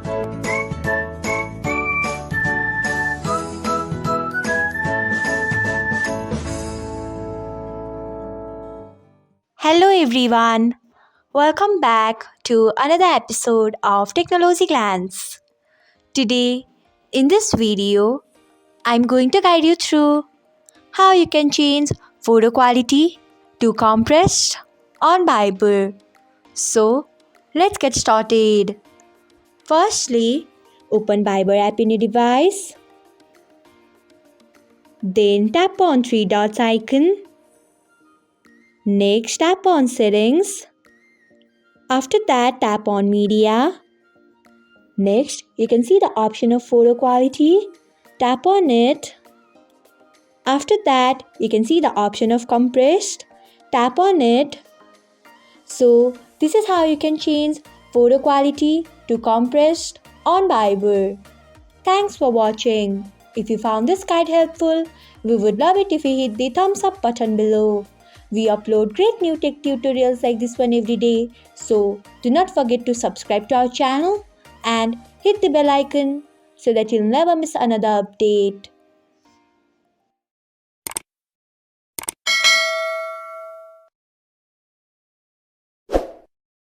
Hello everyone, welcome back to another episode of Technologyglance. Today, in this video, I'm going to guide you through how you can change photo quality to compressed on Viber. So, let's get started. Firstly, open Viber app in your device. Then tap on three dots icon. Next, tap on settings. After that, tap on media. Next, you can see the option of photo quality. Tap on it. After that, you can see the option of compressed. Tap on it. So, this is how you can change photo quality to compressed on Viber. Thanks for watching. If you found this guide helpful, we would love it if you hit the thumbs up button below. We upload great new tech tutorials like this one every day, so do not forget to subscribe to our channel and hit the bell icon so that you'll never miss another update.